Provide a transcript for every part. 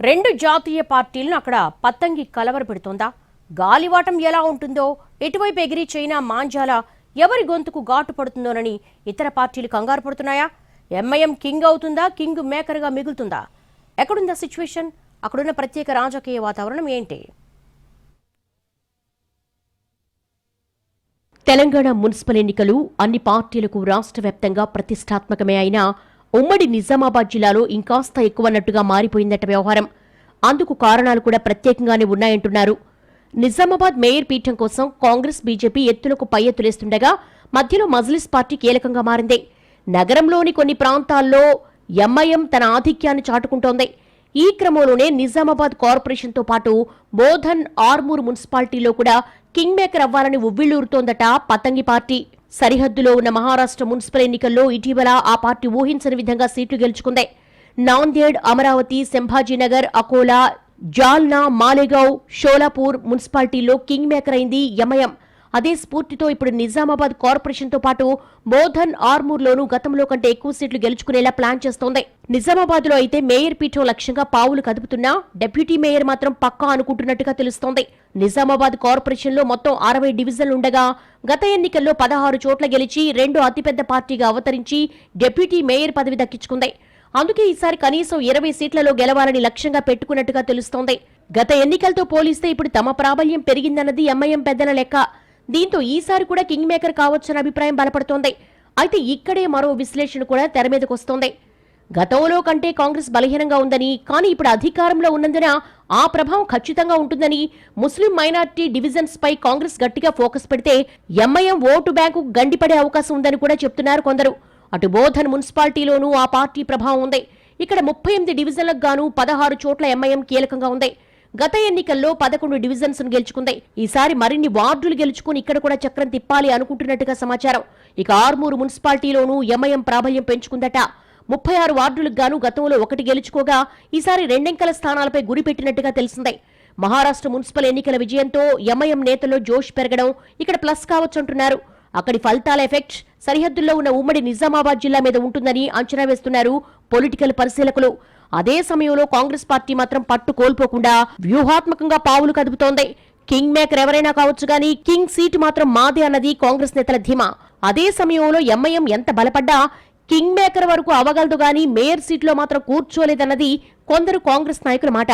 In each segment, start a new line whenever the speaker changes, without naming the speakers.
రెండు జాతీయ పార్టీలను అక్కడ పత్తంగి కలవరపెడుతోందా? గాలివాటం ఎలా ఉంటుందో, ఎటువైపు ఎగిరి చైనా మాంజాల ఎవరి గొంతుకు ఘాటు పడుతుందోనని ఇతర పార్టీలు కంగారు పడుతున్నాయా? ఎంఐఎం కింగ్ అవుతుందా, కింగ్ మేకర్గా మిగులుతుందా? ఎక్కడుందా సిచ్యువేషన్? అక్కడున్న ప్రత్యేక రాజకీయ వాతావరణం ఏంటి? తెలంగాణ మున్సిపల్ ఎన్నికలు అన్ని పార్టీలకు రాష్ట్ర వ్యాప్తంగా ప్రతిష్టాత్మకమే అయినా ఉమ్మడి నిజామాబాద్ జిల్లాలో ఇంకాస్త ఎక్కువన్నట్టుగా మారిపోయిందట వ్యవహారం. అందుకు కారణాలు కూడా ప్రత్యేకంగానే ఉన్నాయంటున్నారు. నిజామాబాద్ మేయర్ పీఠం కోసం కాంగ్రెస్ బీజేపీ ఎత్తులకు పై ఎత్తులేస్తుండగా మధ్యలో మజ్లిస్ పార్టీ కీలకంగా మారింది. నగరంలోని కొన్ని ప్రాంతాల్లో ఎంఐఎం తన ఆధిక్యాన్ని చాటుకుంటోంది. ఈ క్రమంలోనే నిజామాబాద్ కార్పొరేషన్తో పాటు బోధన్, ఆర్మూర్ మున్సిపాలిటీలో కూడా కింగ్ మేకర్ అవ్వాలని ఉవ్విళ్లూరుతోందట పతంగి పార్టీ. సరిహద్దులో ఉన్న మహారాష్ట్ర మున్సిపల్ ఎన్నికల్లో ఇటీవల ఆ పార్టీ ఊహించని విధంగా సీట్లు గెలుచుకుంది. నాందేడ్, అమరావతి, సంభాజీనగర్, అకోలా, జాల్నా, మాలేగావ్, షోలాపూర్ మున్సిపాలిటీల్లో కింగ్ మేకర్ అయింది ఎంఐఎం. అదే స్ఫూర్తితో ఇప్పుడు నిజామాబాద్ కార్పొరేషన్తో పాటు బోధన్, ఆర్మూర్లోనూ గతంలో కంటే ఎక్కువ సీట్లు గెలుచుకునేలా ప్లాన్ చేస్తోంది. నిజామాబాద్లో అయితే మేయర్ పీఠం లక్ష్యంగా పావులు కదుపుతున్నా డెప్యూటీ మేయర్ మాత్రం పక్కా అనుకుంటున్నట్టుగా తెలుస్తోంది. నిజామాబాద్ కార్పొరేషన్లో మొత్తం 60 డివిజన్లుండగా గత ఎన్నికల్లో 16 చోట్ల గెలిచి రెండో అతిపెద్ద పార్టీగా అవతరించి డెప్యూటీ మేయర్ పదవి దక్కించుకుంది. అందుకే ఈసారి కనీసం 20 సీట్లలో గెలవాలని లక్ష్యంగా పెట్టుకున్నట్టుగా తెలుస్తోంది. గత ఎన్నికలతో పోలిస్తే ఇప్పుడు తమ ప్రాబల్యం పెరిగిందన్నది ఎంఐఎం పెద్దల లెక్క. దీంతో ఈసారి కూడా కింగ్ మేకర్ కావచ్చన్న అభిప్రాయం బలపడుతోంది. అయితే ఇక్కడే మరో విశ్లేషణ కూడా తెర మీదకొస్తోంది. గతంలో కంటే కాంగ్రెస్ బలహీనంగా ఉందని, కానీ ఇప్పుడు అధికారంలో ఉన్నందున ఆ ప్రభావం ఖచ్చితంగా ఉంటుందని, ముస్లిం మైనార్టీ డివిజన్స్ పై కాంగ్రెస్ గట్టిగా ఫోకస్ పెడితే ఎంఐఎం ఓటు బ్యాంకు గండిపడే అవకాశం ఉందని కూడా చెప్తున్నారు కొందరు. అటు బోధన్ మున్సిపాలిటీలోనూ ఆ పార్టీ ప్రభావం ఉంది. ఇక్కడ 38 డివిజన్లకు గాను 16 చోట్ల ఎంఐఎం కీలకంగా ఉంది. గత ఎన్నికల్లో 11 డివిజన్స్ గెలుచుకుంది. ఈసారి మరిన్ని వార్డులు గెలుచుకుని ఇక్కడ కూడా చక్రం తిప్పాలి అనుకుంటున్నట్టుగా సమాచారం. ఇక ఆర్మూరు మున్సిపాలిటీలోనూ ఎంఐఎం ప్రాబల్యం పెంచుకుందట. 36 వార్డులకు గాను గతంలో 1 గెలుచుకోగా ఈసారి 2 అంకెల స్థానాలపై గురిపెట్టినట్టుగా తెలిసిందే. మహారాష్ట్ర మున్సిపల్ ఎన్నికల విజయంతో ఎంఐఎం నేతల్లో జోష్ పెరగడం ఇక్కడ ప్లస్ కావచ్చంటున్నారు. అక్కడి ఫలితాల ఎఫెక్ట్ సరిహద్దుల్లో ఉన్న ఉమ్మడి నిజామాబాద్ జిల్లా మీద ఉంటుందని అంచనా వేస్తున్నారు పొలిటికల్ పరిశీలకులు. అదే సమయంలో కాంగ్రెస్ పార్టీ మాత్రం పట్టు కోల్పోకుండా వ్యూహాత్మకంగా పావులు కదుపుతోంది. కింగ్ మేకర్ ఎవరైనా కావచ్చు గానీ కింగ్ సీటు మాత్రం మాదే అన్నది కాంగ్రెస్ నేతల ధీమా. అదే సమయంలో ఎంఐఎం ఎంత బలపడ్డా కింగ్ మేకర్ వరకు అవగలదు గానీ మేయర్ సీట్లో మాత్రం కూర్చోలేదన్నది కొందరు కాంగ్రెస్ నాయకుల మాట.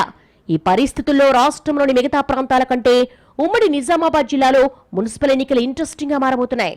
ఈ పరిస్థితుల్లో రాష్ట్రంలోని మిగతా ప్రాంతాల కంటే ఉమ్మడి నిజామాబాద్ జిల్లాలో మున్సిపల్ ఎన్నికలు ఇంట్రెస్టింగ్ గా మారబోతున్నాయి.